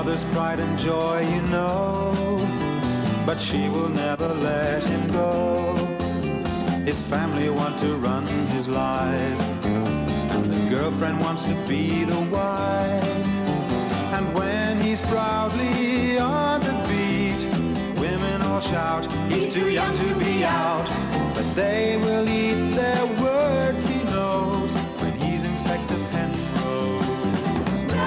mother's pride and joy, you know, but she will never let him go. His family want to run his life, and the girlfriend wants to be the wife. And when he's proudly on the beat, women all shout, he's too young to be out. But they will eat their words, he knows, when he's Inspector Penrose. Rosie, Rosie.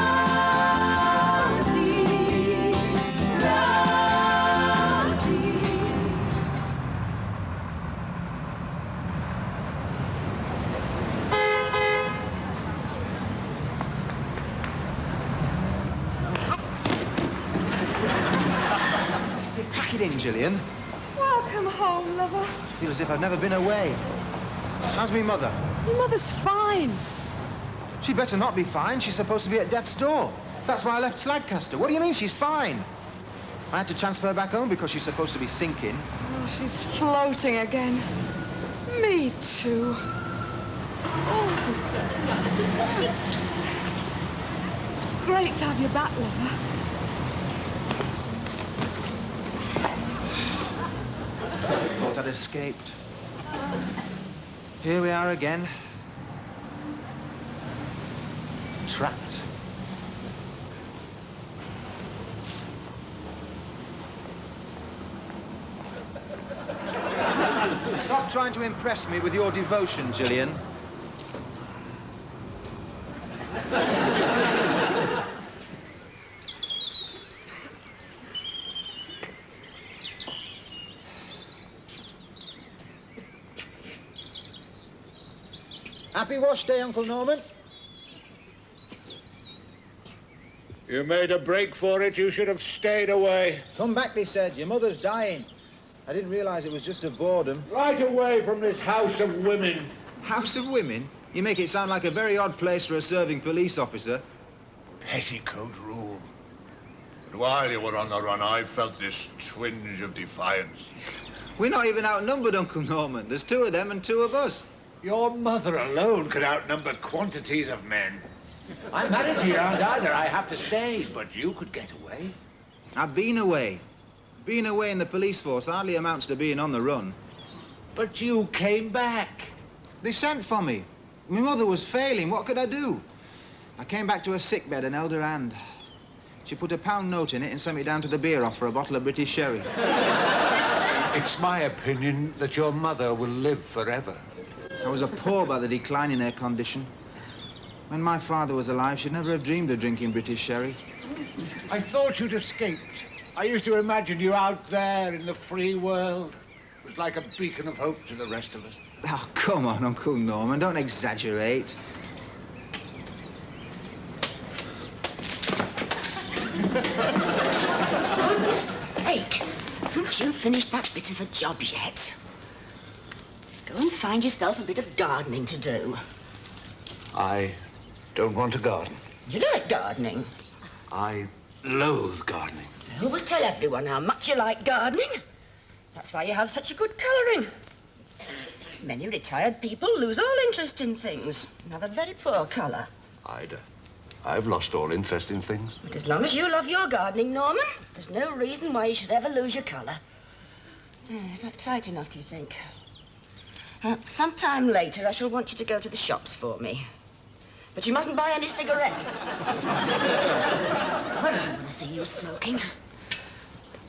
Pack it in, Gillian. Welcome home, lover. I feel as if I've never been away. How's me mother? Your mother's fine. She better not be fine. She's supposed to be at death's door. That's why I left Slagcaster. What do you mean she's fine? I had to transfer her back home because she's supposed to be sinking. Oh, she's floating again. Me too. Oh. It's great to have you back, lover. Thought I'd escaped. Here we are again. Trapped. Stop trying to impress me with your devotion, Gillian. Happy wash day, Uncle Norman. You made a break for it. You should have stayed away. Come back, they said. Your mother's dying. I didn't realize it was just a boredom. Right away from this house of women. House of women? You make it sound like a very odd place for a serving police officer. Petticoat rule. But while you were on the run, I felt this twinge of defiance. We're not even outnumbered, Uncle Norman. There's two of them and two of us. Your mother alone could outnumber quantities of men. I'm married to you, aren't either. I have to stay, but you could get away. I've been away. Being away in the police force hardly amounts to being on the run. But you came back. They sent for me. My mother was failing. What could I do? I came back to her sickbed and held her hand. She put a £1 note in it and sent me down to the beer off for a bottle of British sherry. It's my opinion that your mother will live forever. I was appalled by the decline in her condition. When my father was alive, she'd never have dreamed of drinking British sherry. I thought you'd escaped. I used to imagine you out there in the free world. It was like a beacon of hope to the rest of us. Oh, come on, Uncle Norman, don't exaggerate. For goodness sake, haven't you finished that bit of a job yet? Go and find yourself a bit of gardening to do. I don't want to garden. You like gardening? I loathe gardening. You always tell everyone how much you like gardening. That's why you have such a good colouring. Many retired people lose all interest in things and have a very poor colour. I've lost all interest in things. But as long as you love your gardening, Norman, there's no reason why you should ever lose your colour. Is that tight enough, do you think? Sometime later, I shall want you to go to the shops for me. But you mustn't buy any cigarettes. I don't want to see you smoking.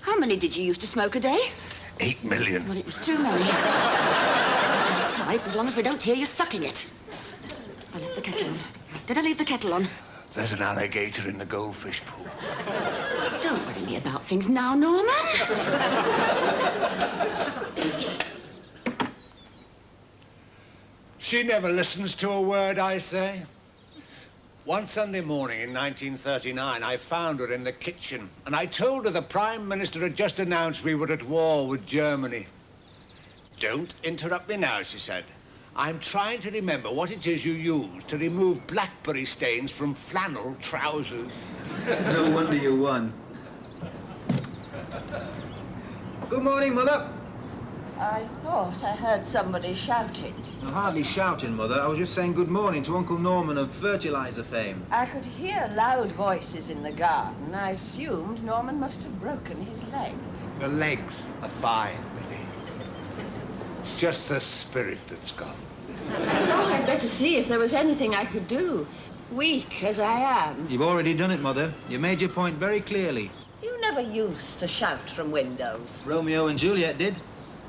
How many did you used to smoke a day? 8 million. Well, it was too many. Pipe, as long as we don't hear you sucking it. I left the kettle on. Did I leave the kettle on? There's an alligator in the goldfish pool. Don't worry me about things now, Norman. She never listens to a word I say. One Sunday morning in 1939, I found her in the kitchen, and I told her the Prime Minister had just announced we were at war with Germany. Don't interrupt me now, she said. I'm trying to remember what it is you use to remove blackberry stains from flannel trousers. No wonder you won. Good morning, Mother. I thought I heard somebody shouting. I'm hardly shouting, Mother. I was just saying good morning to Uncle Norman of fertilizer fame. I could hear loud voices in the garden. I assumed Norman must have broken his leg. The legs are fine, Millie. It's just the spirit that's gone. I thought I'd better see if there was anything I could do. Weak as I am. You've already done it, Mother. You made your point very clearly. You never used to shout from windows. Romeo and Juliet did.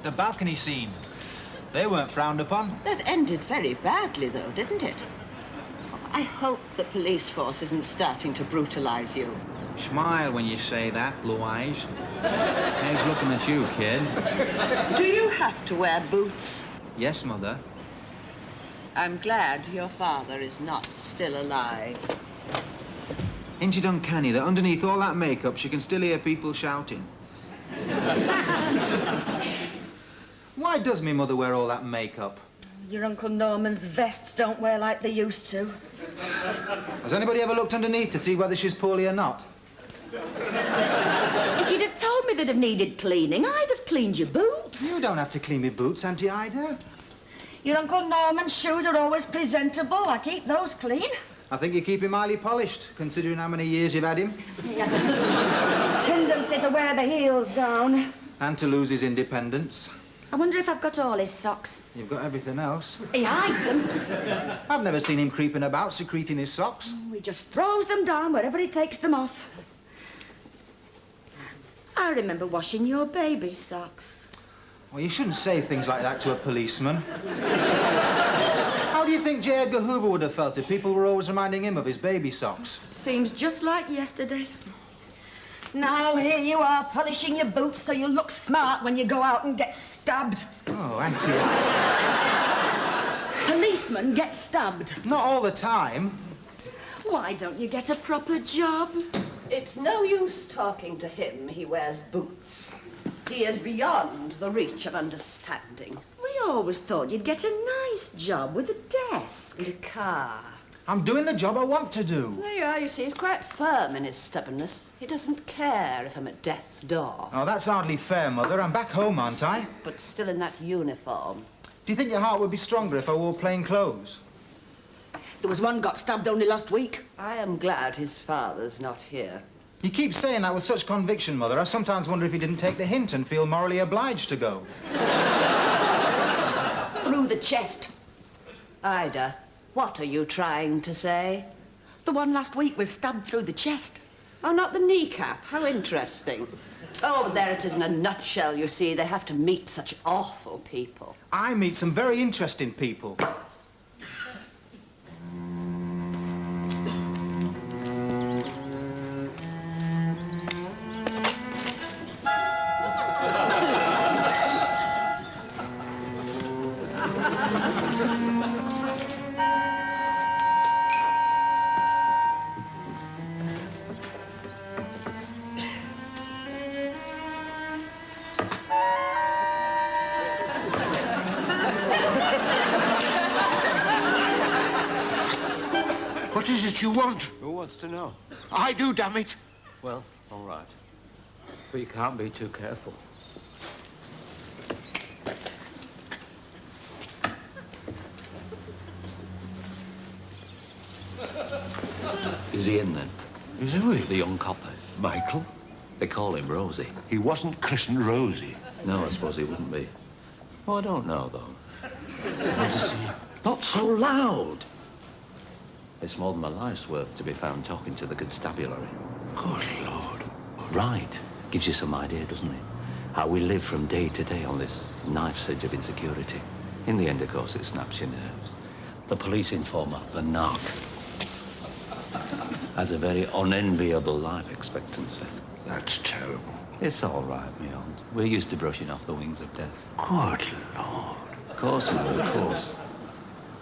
The balcony scene. They weren't frowned upon. That ended very badly, though, didn't it? I hope the police force isn't starting to brutalize you. Smile when you say that, Blue Eyes. He's looking at you, kid. Do you have to wear boots? Yes, Mother. I'm glad your father is not still alive. Ain't it uncanny that underneath all that makeup she can still hear people shouting? Why does me mother wear all that makeup? Your Uncle Norman's vests don't wear like they used to. Has anybody ever looked underneath to see whether she's poorly or not? If you'd have told me they'd have needed cleaning, I'd have cleaned your boots. You don't have to clean me boots, Auntie Ida. Your Uncle Norman's shoes are always presentable. I keep those clean. I think you keep him highly polished, considering how many years you've had him. He has a tendency to wear the heels down. And to lose his independence. I wonder if I've got all his socks. You've got everything else. He hides them. I've never seen him creeping about, secreting his socks. He just throws them down wherever he takes them off. I remember washing your baby socks. Well, you shouldn't say things like that to a policeman. How do you think J. Edgar Hoover would have felt if people were always reminding him of his baby socks? Seems just like yesterday. Now here you are, polishing your boots so you look smart when you go out and get stabbed. Oh, Auntie. Policemen get stabbed. Not all the time. Why don't you get a proper job? It's no use talking to him. He wears boots. He is beyond the reach of understanding. We always thought you'd get a nice job with a desk. And a car. I'm doing the job I want to do. There you are, you see. He's quite firm in his stubbornness. He doesn't care if I'm at death's door. Oh, that's hardly fair, Mother. I'm back home, aren't I? But still in that uniform. Do you think your heart would be stronger if I wore plain clothes? There was one got stabbed only last week. I am glad his father's not here. You keep saying that with such conviction, Mother. I sometimes wonder if he didn't take the hint and feel morally obliged to go. Through the chest. Ida, what are you trying to say? The one last week was stabbed through the chest. Oh, not the kneecap. How interesting. Oh, but there it is in a nutshell, you see. They have to meet such awful people. I meet some very interesting people. What is it you want? Who wants to know? I do, damn it. Well, all right. But you can't be too careful. Is he in then? Is who? The young copper. Michael? They call him Rosie. He wasn't christened Rosie. No, I suppose he wouldn't be. Oh, I don't know, though. What is he? Not so loud! It's more than my life's worth to be found talking to the constabulary. Good Lord. Right. Gives you some idea, doesn't it? How we live from day to day on this knife's edge of insecurity. In the end, of course, it snaps your nerves. The police informer, the narc, has a very unenviable life expectancy. That's terrible. It's all right, me aunt. We're used to brushing off the wings of death. Good Lord. Of course, man, of course.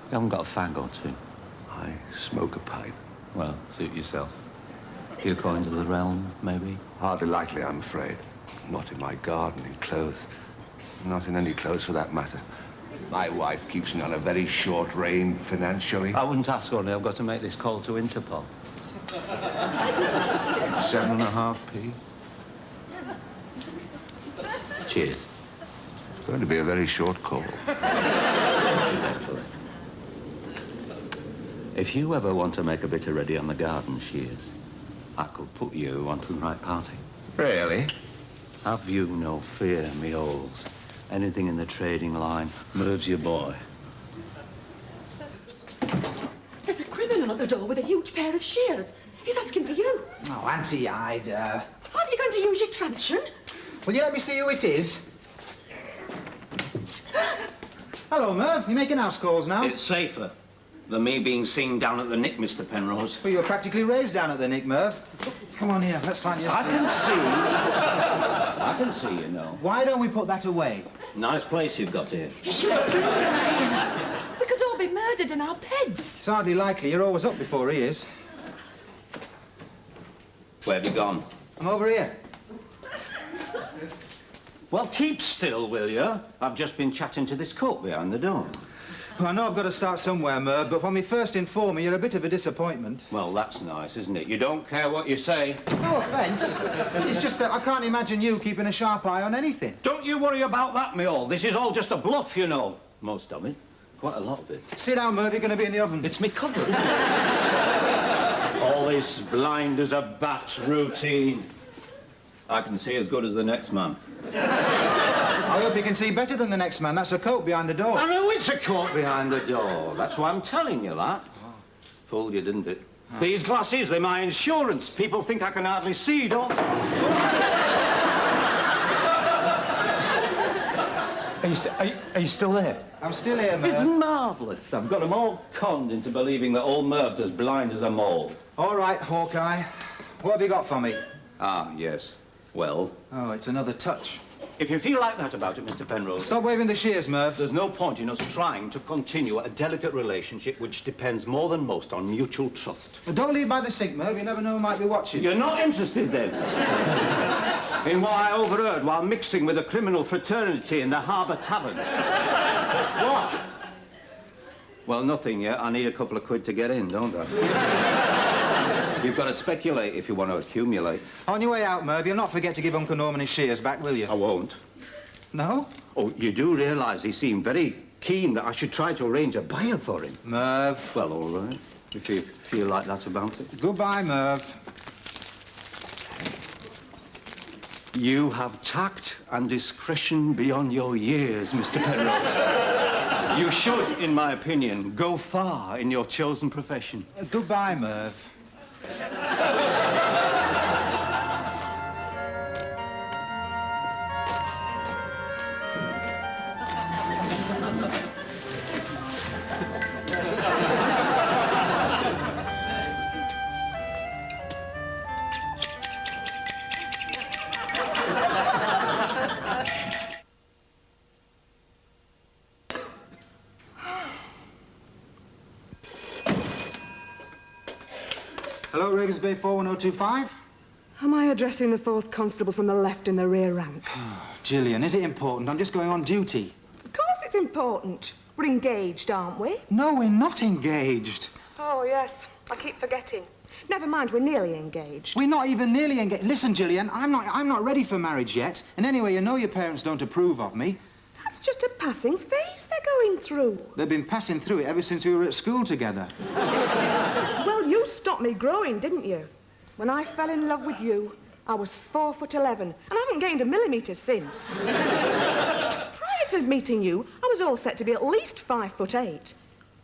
You haven't got a fag or two. I smoke a pipe. Well, suit yourself. A few coins of the realm, maybe? Hardly likely, I'm afraid. Not in my gardening clothes. Not in any clothes, for that matter. My wife keeps me on a very short rein financially. I wouldn't ask, only I've got to make this call to Interpol. 7.5p. Cheers. It's going to be a very short call. Incidentally, if you ever want to make a bit of ready on the garden shears, I could put you onto the right party. Really? Have you no fear, me old? Anything in the trading line moves your boy. There's a criminal at the door with a huge pair of shears. He's asking for you. Oh, Auntie, Aren't you going to use your truncheon? will you let me see who it is? Hello, Merv. You making house calls now? It's safer than me being seen down at the Nick, Mr. Penrose. Well, you were practically raised down at the Nick, Merv. Come on here, let's find you a I seat. can see, you know. Why don't we put that away? Nice place you've got here. You shouldn't do that. We could all be murdered in our beds. It's hardly likely. You're always up before he is. Where have you gone? I'm over here. Well, keep still, will you? I've just been chatting to this cook behind the door. Well, I know I've got to start somewhere, Merv, but when we first informed me, you're a bit of a disappointment. Well, that's nice, isn't it? You don't care what you say. No offence. It's just that I can't imagine you keeping a sharp eye on anything. Don't you worry about that, me all. This is all just a bluff, you know. Most of it. Quite a lot of it. Sit down, Merv. You're going to be in the oven. It's me cover, isn't it? All this blind as a bat routine. I can see as good as the next man. I hope you can see better than the next man. That's a coat behind the door. I know it's a coat behind the door. That's why I'm telling you that. Fooled you, didn't it? These glasses, they're my insurance. People think I can hardly see, don't they? Are you still there? I'm still here, Merv. It's marvellous. I've got them all conned into believing that old Merv's as blind as a mole. All right, Hawkeye. What have you got for me? Ah, yes. Well, Oh, it's another touch. if you feel like that about it, Mr. Penrose, Stop waving the shears, Merv. there's no point in us trying to continue a delicate relationship which depends more than most on mutual trust. But don't leave by the sink, Merv. You never know who might be watching. You're not interested, then? In what I overheard while mixing with a criminal fraternity in the Harbour Tavern? What? Well, nothing yet. I need a couple of quid to get in, don't I? You've got to speculate if you want to accumulate. On your way out, Merv, you'll not forget to give Uncle Norman his shears back, will you? I won't. No? Oh, you do realise he seemed very keen that I should try to arrange a buyer for him. Merv. Well, all right. If you feel like that about it. Goodbye, Merv. You have tact and discretion beyond your years, Mr. Penrose. You should, in my opinion, go far in your chosen profession. Goodbye, Merv. Hello, Ravens Bay 41025. Am I addressing the fourth constable from the left in the rear rank? Gillian, is it important? I'm just going on duty. Of course it's important. We're engaged, aren't we? No, we're not engaged. Oh, yes. I keep forgetting. Never mind, we're nearly engaged. We're not even nearly engaged. Listen, Gillian, I'm not ready for marriage yet. And anyway, you know your parents don't approve of me. That's just a passing phase they're going through. They've been passing through it ever since we were at school together. Well, you stopped me growing, didn't you? When I fell in love with you, I was 4'11", and I haven't gained a millimetre since. Prior to meeting you, I was all set to be at least 5'8".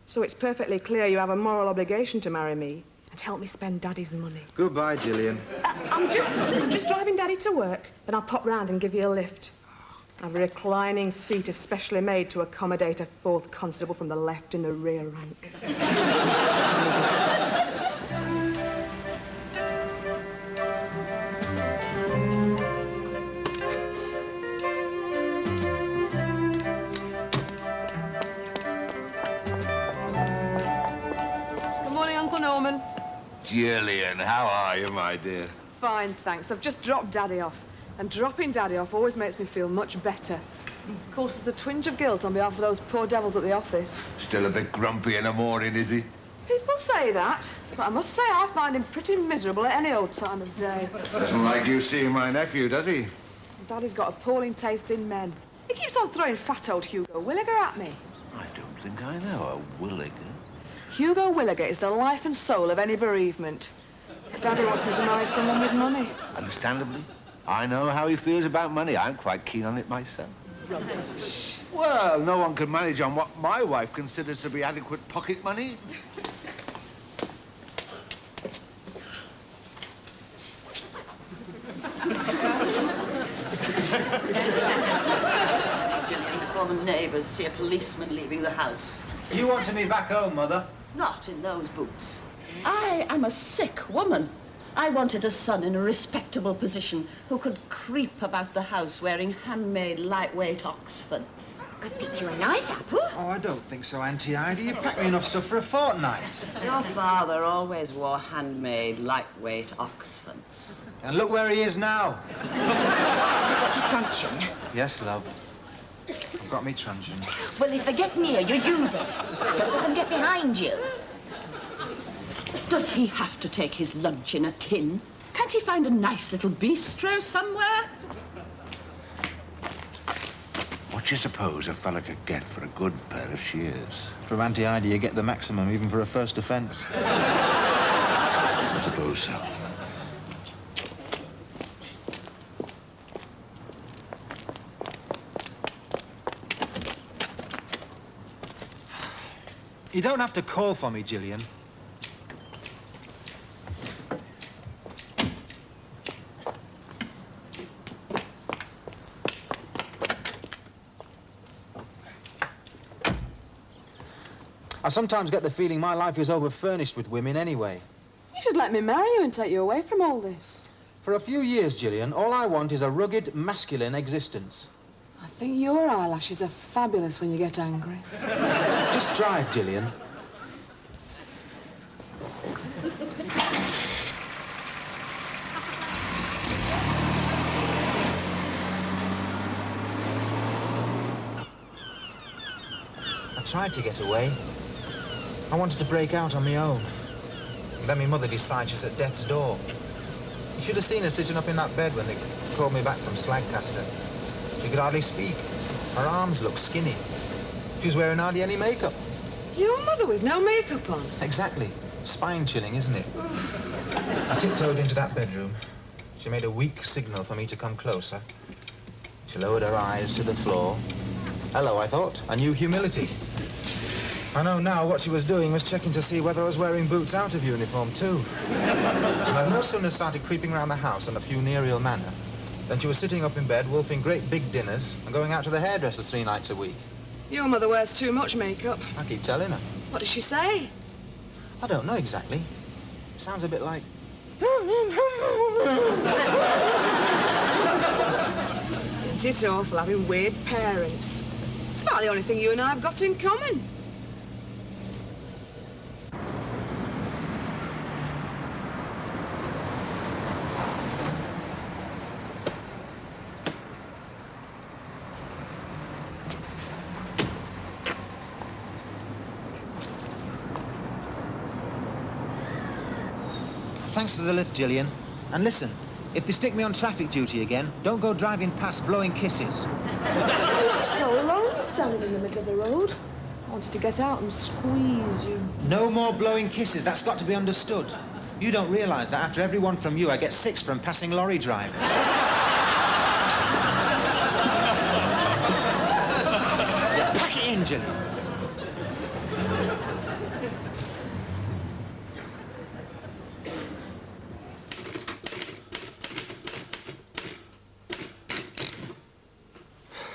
So it's perfectly clear you have a moral obligation to marry me and help me spend Daddy's money. Goodbye, Gillian. I'm just driving Daddy to work, then I'll pop round and give you a lift. I've a reclining seat especially made to accommodate a fourth constable from the left in the rear rank. Good morning, Uncle Norman. Gillian, how are you, my dear? Fine, thanks. I've just dropped Daddy off. And dropping Daddy off always makes me feel much better. Of course, there's a twinge of guilt on behalf of those poor devils at the office. Still a bit grumpy in the morning, is he? People say that, but I must say I find him pretty miserable at any old time of day. Doesn't like you seeing my nephew, does he? Daddy's got appalling taste in men. He keeps on throwing fat old Hugo Williger at me. I don't think I know a Williger. Hugo Williger is the life and soul of any bereavement. Daddy wants me to marry someone with money. Understandably. I know how he feels about money. I'm quite keen on it myself. Rubbish. Well, no one can manage on what my wife considers to be adequate pocket money. Gillian, before the neighbours see a policeman leaving the house. You want to be back home, Mother? Not in those boots. I am a sick woman. I wanted a son in a respectable position who could creep about the house wearing handmade lightweight Oxfords. I've picked you a nice apple. Oh, I don't think so, Auntie Ida. You packed me enough stuff for a fortnight. Your father always wore handmade lightweight Oxfords. And look where he is now. Got your truncheon. Yes, love. I've got me truncheon. Well, if they get near you, use it. Don't let them get behind you. Does he have to take his lunch in a tin? Can't he find a nice little bistro somewhere? What do you suppose a fella could get for a good pair of shears? From Auntie Ida, you get the maximum, even for a first offence. I suppose so. You don't have to call for me, Gillian. I sometimes get the feeling my life is overfurnished with women anyway. You should let me marry you and take you away from all this. For a few years, Gillian, all I want is a rugged, masculine existence. I think your eyelashes are fabulous when you get angry. Just drive, Gillian. I tried to get away. I wanted to break out on my own. Then my mother decided she's at death's door. You should have seen her sitting up in that bed when they called me back from Slagcaster. She could hardly speak. Her arms looked skinny. She was wearing hardly any makeup. Your mother with no makeup on? Exactly. Spine-chilling, isn't it? I tiptoed into that bedroom. She made a weak signal for me to come closer. She lowered her eyes to the floor. Hello, I thought. A new humility. I know now what she was doing was checking to see whether I was wearing boots out of uniform, too. And I no sooner started creeping around the house in a funereal manner than she was sitting up in bed, wolfing great big dinners and going out to the hairdressers 3 nights a week. Your mother wears too much makeup. I keep telling her. What does she say? I don't know exactly. Sounds a bit like... Isn't it awful having weird parents? It's about the only thing you and I have got in common. Thanks for the lift, Gillian. And listen, if they stick me on traffic duty again, don't go driving past blowing kisses. You look so lonely standing in the middle of the road. I wanted to get out and squeeze you. No more blowing kisses, that's got to be understood. You don't realise that after every one from you, I get 6 from passing lorry drivers. Yeah, pack it in, Gillian.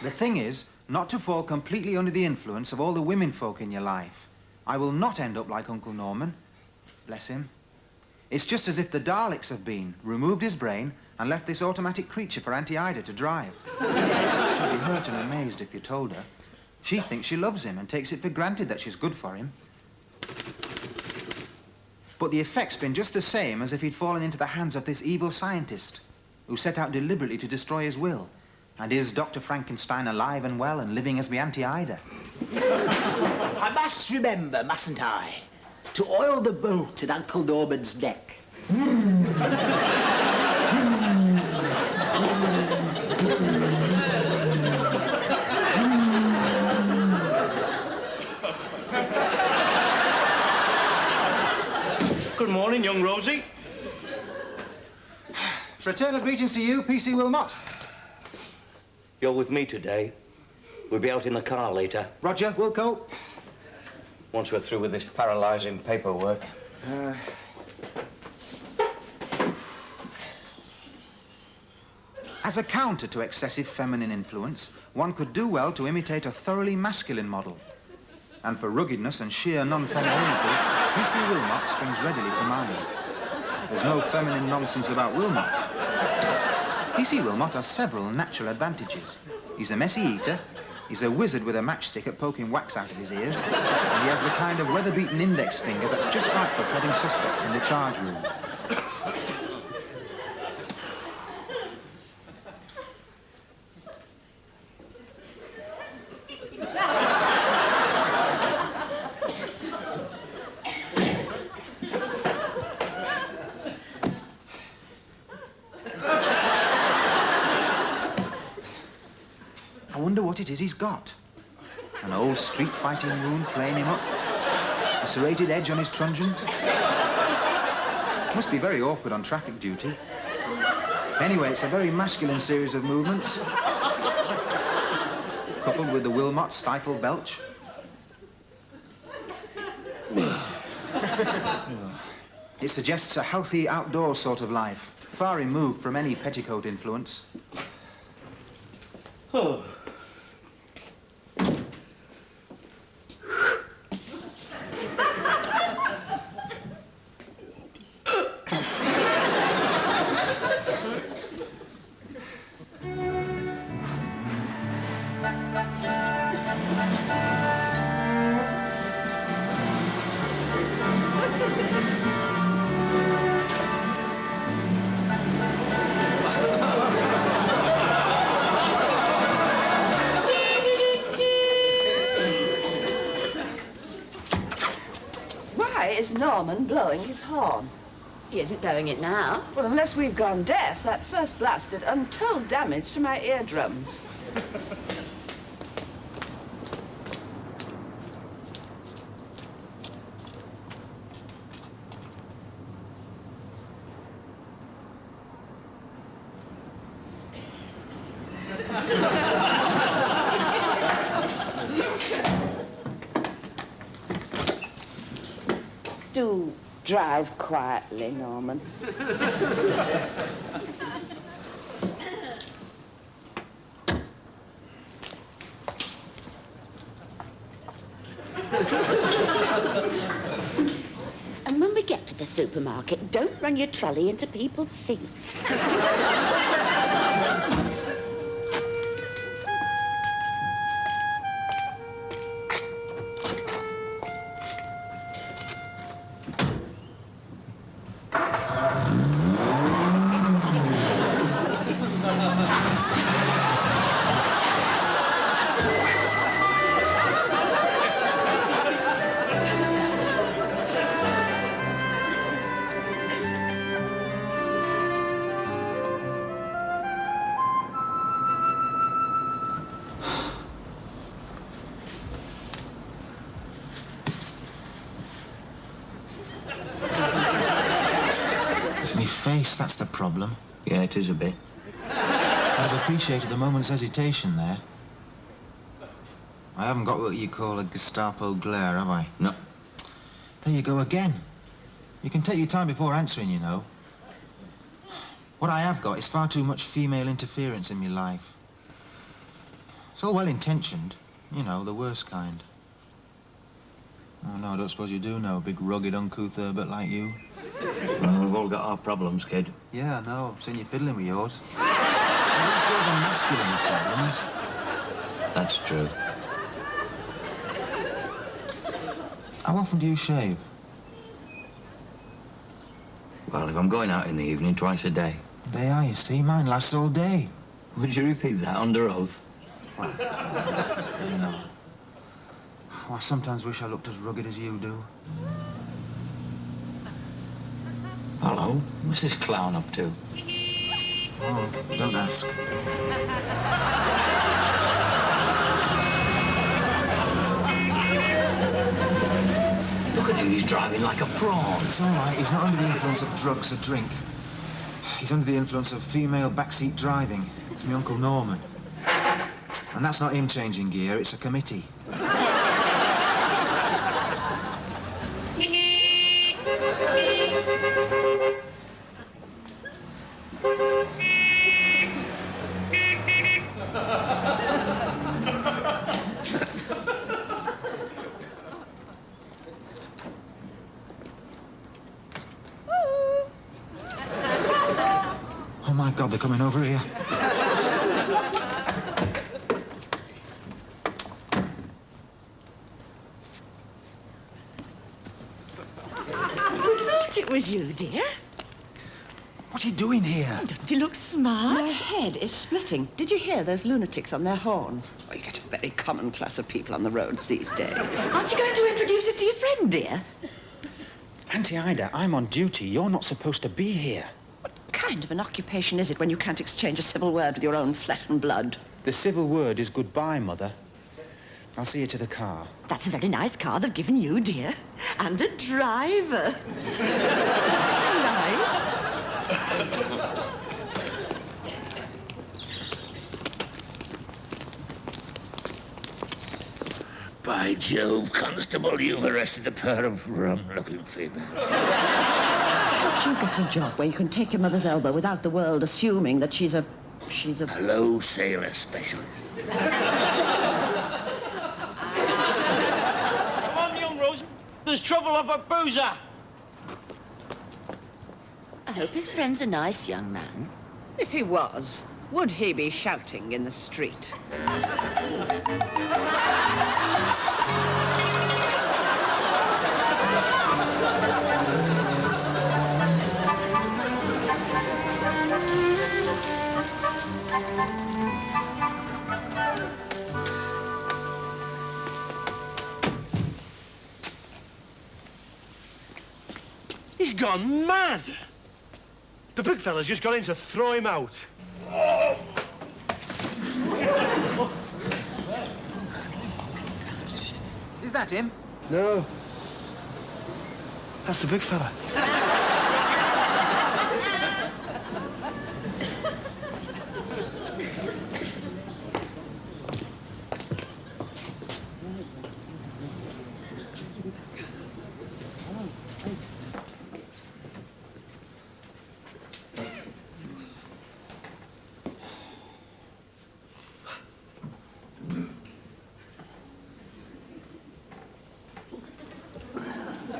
The thing is, not to fall completely under the influence of all the women folk in your life. I will not end up like Uncle Norman. Bless him. It's just as if the Daleks have been, removed his brain, and left this automatic creature for Auntie Ida to drive. She'd be hurt and amazed if you told her. She thinks she loves him and takes it for granted that she's good for him. But the effect's been just the same as if he'd fallen into the hands of this evil scientist who set out deliberately to destroy his will. And is Dr. Frankenstein alive and well and living as my Auntie Ida? I must remember, mustn't I, to oil the boat in Uncle Norman's neck. Fraternal greetings to you, P.C. Wilmot. You're with me today. We'll be out in the car later. Roger, Wilco. Once we're through with this paralysing paperwork. As a counter to excessive feminine influence, one could do well to imitate a thoroughly masculine model. And for ruggedness and sheer non-femininity, P.C. Wilmot springs readily to mind. There's no feminine nonsense about Wilmot. P.C. Wilmot has several natural advantages. He's a messy eater, he's a wizard with a matchstick at poking wax out of his ears, and he has the kind of weather-beaten index finger that's just right for prodding suspects in the charge room. I wonder what it is he's got. An old street-fighting wound playing him up? A serrated edge on his truncheon? Must be very awkward on traffic duty. Anyway, it's a very masculine series of movements. Coupled with the Wilmot stifle belch. It suggests a healthy outdoor sort of life, far removed from any petticoat influence. Oh. Why is Norman blowing his horn? He isn't blowing it now. Well, unless we've gone deaf, that first blast did untold damage to my eardrums. Do drive quietly, Norman. And when we get to the supermarket, don't run your trolley into people's feet. It's me face, that's the problem. Yeah, it is a bit. I'd have appreciated a moment's hesitation there. I haven't got what you call a Gestapo glare, have I? No. There you go again. You can take your time before answering, you know. What I have got is far too much female interference in my life. It's all well-intentioned. You know, the worst kind. Oh, no, I don't suppose you do know a big, rugged, uncouth Herbert like you. Well, we've all got our problems, kid. Yeah, I know. I've seen you fiddling with yours. Well, these girls are masculine problems. That's true. How often do you shave? Well, if I'm going out in the evening, twice a day. They are, you see. Mine lasts all day. Would you repeat that under oath? No. Oh, I sometimes wish I looked as rugged as you do. Hello? What's this clown up to? Oh, don't ask. Look at him, he's driving like a prawn. It's all right. He's not under the influence of drugs or drink. He's under the influence of female backseat driving. It's my Uncle Norman. And that's not him changing gear, it's a committee. Oh my God, they're coming over here. It was you, dear. What are you doing here? Doesn't he look smart? My head is splitting. Did you hear those lunatics on their horns? Oh, you get a very common class of people on the roads these days. Aren't you going to introduce us to your friend, dear? Auntie Ida, I'm on duty. You're not supposed to be here. What kind of an occupation is it when you can't exchange a civil word with your own flesh and blood? The civil word is goodbye, Mother. I'll see you to the car. That's a very nice car they've given you, dear. And a driver. That's nice. By Jove, Constable, you've arrested a pair of rum-looking females. Can't you get a job where you can take your mother's elbow without the world assuming that she's a... A low sailor specialist. Come on, young Rosie. There's trouble up at Boozer. I hope his friend's a nice young man. If he was, would he be shouting in the street? He's gone mad. The big fella's just got in to throw him out. Is that him? No. That's the big fella.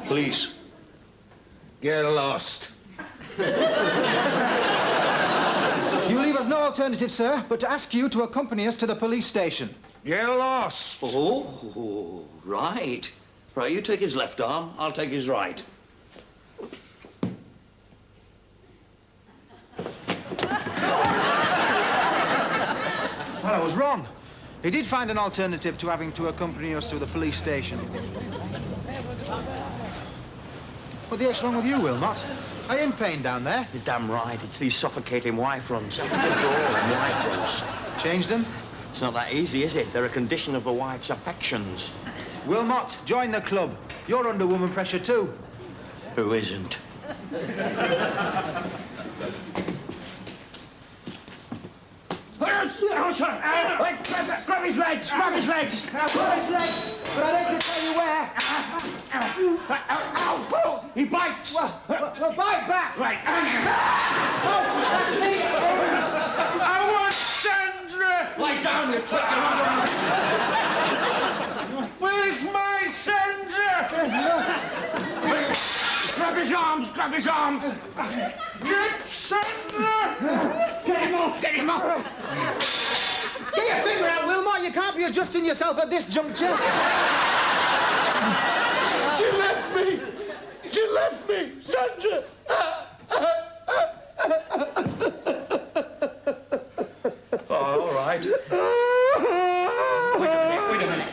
Police. Get lost. You leave us no alternative, sir, but to ask you to accompany us to the police station. Get lost. Oh, right. Right, you take his left arm, I'll take his right. Well, I was wrong. He did find an alternative to having to accompany us to the police station. What the heck's wrong with you, Wilmot? Are you in pain down there? You're damn right, it's these suffocating wife runs. Open the door and wife runs. Change them? It's not that easy, is it? They're a condition of the wife's affections. Wilmot, join the club. You're under woman pressure too. Who isn't? Grab his legs! Grab his legs! Grab his legs! But I need to tell you where. Ow! He bites! Well, bite back! Right. Oh, that's me! I want Sandra! Lie down, you twit! Where's my Sandra? Grab his arms! Grab his arms! Get Sandra! Get him off! Get him off! Get your finger out, Wilmot! You can't be adjusting yourself at this juncture. She left me! She left me! Sandra! Oh, all right. Wait a minute.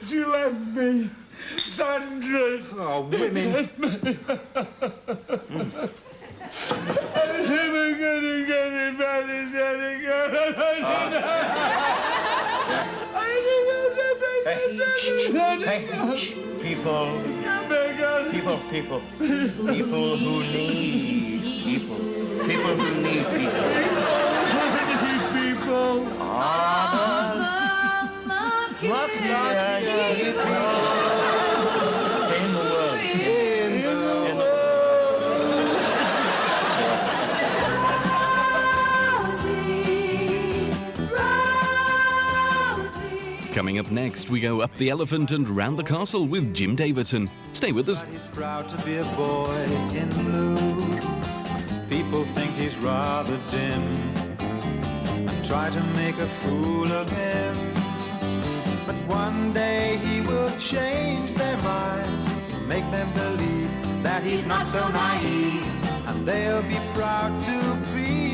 She left me. Sandra! Oh, women. I'm never gonna get it back. People who need people. People who need people. Are the luckiest people in the world. In the world. Coming up next, we go up the elephant and round the castle with Jim Davidson. Stay with us. He's proud to be a boy in blue. People think he's rather dim and try to make a fool of him. But one day he will change their minds, make them believe that he's not so naive, and they'll be proud to be